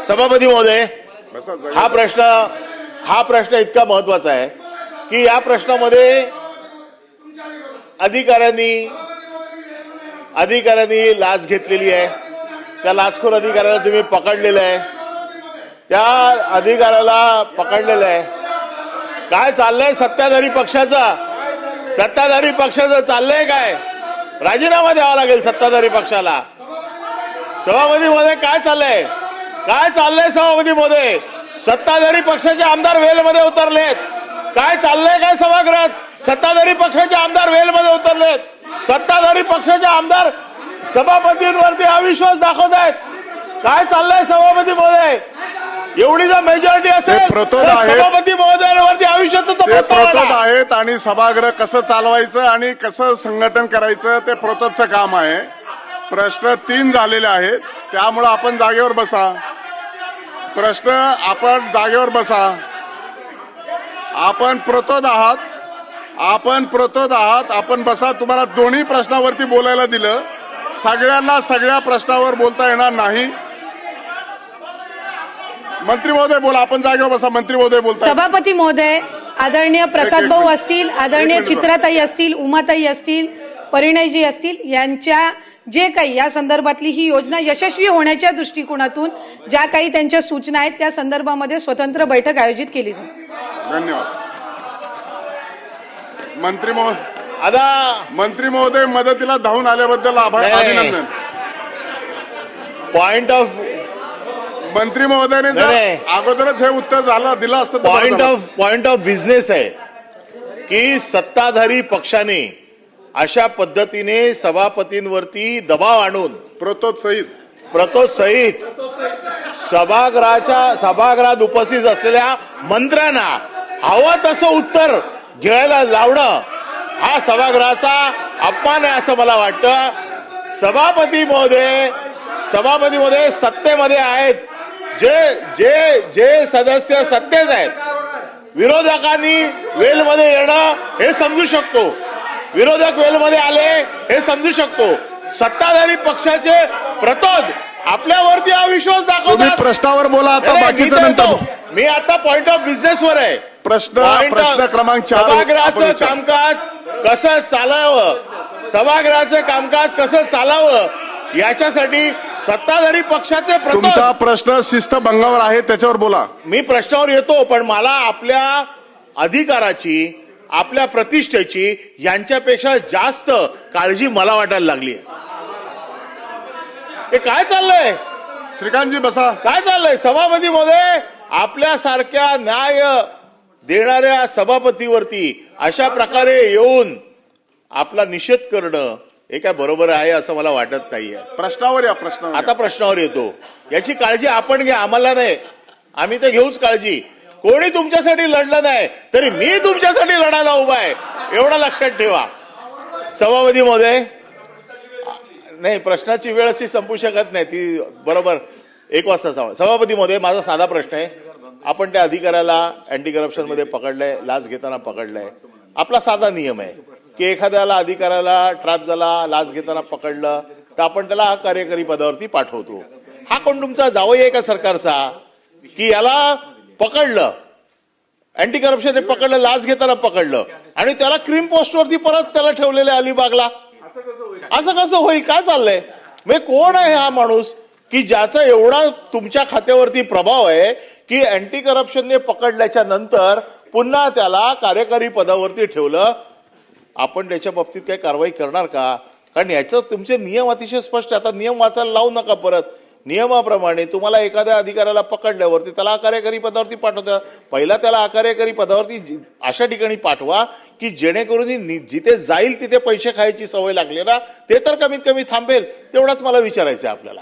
सभापती महोदय, हा प्रश्न इतका महत्वाचा आहे की या प्रश्नामध्ये अधिकाऱ्यांनी लाच घेतलेली आहे. त्या लाचखोर अधिकाऱ्याला तुम्ही पकडलेलं आहे. त्या अधिकाऱ्याला पकडलेलं आहे. काय चाललंय सत्ताधारी पक्षाचं चाललंय काय? राजीनामा द्यावा लागेल सत्ताधारी पक्षाला. सभापती महोदय काय चाललंय सभापती महोदय? सत्ताधारी पक्षाचे आमदार वेलमध्ये उतरलेत. काय चाललंय काय सभागृहात? सत्ताधारी पक्षाचे आमदार वेलमध्ये उतरलेत. सत्ताधारी पक्षाचे आमदार सभापतींवरती अविश्वास दाखवत आहेत. काय चाललंय सभापती महोदय? एवढी जर मेजॉरिटी असेल तर सभापती महोदयांवरती अविश्वासाचा आहेत आणि सभागृह कसं चालवायचं आणि कसं संघटन करायचं ते प्रोतोदचं काम आहे. प्रश्न 3 झालेले आहेत, त्यामुळे आपण जागेवर बसा. आपण प्रोतोद आहात, आपण बसा. तुम्हाला दोन्ही प्रश्नावरती बोलायला दिलं. सगळ्यांना सगळ्या प्रश्नावर बोलता येणार नाही. मंत्री महोदय बोला, आपण जागेवर बसा. मंत्री महोदय बोलता. सभापती महोदय, आदरणीय प्रसाद भाऊ असतील, आदरणीय चित्राताई असतील, उमाताई असतील, परिणयजी असतील, यांच्या जे काही या संदर्भातली ही योजना यशस्वी होण्याच्या दृष्टिकोनातून ज्या काही त्यांच्या सूचना आहेत त्या संदर्भामध्ये स्वतंत्र बैठक आयोजित केली जाईल. धन्यवाद. मंत्री महोदय मदतीला धावून आल्याबद्दल अभिनंदन. पॉइंट ऑफ मंत्री महोदयाने जर अगोदरच हे उत्तर दिलं असतं. पॉइंट ऑफ बिझनेस आहे की सत्ताधारी पक्षाने अशा पद्धतीने सभापतींवरती दबाव आणून प्रोतोद सहित सभागृहात उपस्थित असलेल्या मंत्र्यांना हवं तसं उत्तर घ्यायला लावणं हा सभागृहाचा अपमान आहे असं मला वाटतं. सभापती महोदय सत्तेमध्ये आहेत. जे सदस्य सत्तेत आहेत, विरोधकांनी वेलमध्ये येणं हे समजू शकतो. विरोधक वेलमध्ये आले हे समजू शकतो. सत्ताधारी पक्षाचे प्रतोद आपल्यावरती अविश्वास दाखवतात. प्रश्नावर बोला आता. बाकीचं नंतर. मी आता पॉइंट ऑफ बिझनेस वर आहे. प्रश्न क्रमांक 4. सभागृहाचं कामकाज कसं चालावं याच्यासाठी सत्ताधारी पक्षाचे प्रतोद. तुमचा प्रश्न शिस्तभंगावर आहे, त्याच्यावर बोला. मी प्रश्नावर येतो, पण मला आपल्या अधिकाराची, आपल्या प्रतिष्ठेची यांच्यापेक्षा जास्त काळजी मला वाटायला लागली आहे. हे काय चाललंय? श्रीकांतजी बसा. काय चाललंय सभापती महोदय? आपल्यासारख्या न्याय देणाऱ्या सभापतीवरती अशा प्रकारे येऊन आपला निषेध करणं हे काय बरोबर आहे असं मला वाटत नाहीये. प्रश्नावर या. आता प्रश्नावर येतो. याची काळजी आपण घ्या, आम्हाला नाही. आम्ही तर घेऊच काळजी. कोणी तुमच्यासाठी लढलं नाही तरी मी तुमच्यासाठी लढायला उभा आहे, एवढं लक्षात ठेवा. सभापती महोदय, नाही प्रश्नाची वेळ अशी संपू शकत नाही, ती बरोबर 1 वाजता. सभापती महोदय, माझा साधा प्रश्न आहे. आपण त्या अधिकाऱ्याला अँटी करप्शन मध्ये पकडलंय, लाच घेताना पकडलंय. आपला साधा नियम आहे की एखाद्याला अधिकाऱ्याला ट्रॅप झाला, लाच घेताना पकडलं तर आपण त्याला कार्यकारी पदावरती पाठवतो. हा कोण तुमचा जावई आहे का सरकारचा की याला पकडलं, अँटी करप्शन पकडलं, लाच घेताना पकडलं आणि त्याला क्रीम पोस्टवरती परत त्याला ठेवलेलं अलिबागला? असं कसं होईल? काय चाललंय? म्हणजे कोण आहे हा माणूस की ज्याचा एवढा तुमच्या खात्यावरती प्रभाव आहे की अँटी करप्शनने पकडल्याच्या नंतर पुन्हा त्याला कार्यकारी पदावरती ठेवलं? आपण त्याच्या बाबतीत काही कारवाई करणार का? कारण याचं तुमचे नियम अतिशय स्पष्ट आहे. आता नियम वाचायला लावू नका परत. नियमाप्रमाणे तुम्हाला एखाद्या अधिकाऱ्याला पकडल्यावरती त्याला अकार्यकारी पदावरती पाठवतात. पहिला त्याला अकार्यकारी पदावरती अशा ठिकाणी पाठवा की जेणेकरून जिथे जाईल तिथे पैसे खायची सवय लागली ना, ते तर कमीत कमी थांबेल. तेवढाच मला विचारायचं आहे आपल्याला.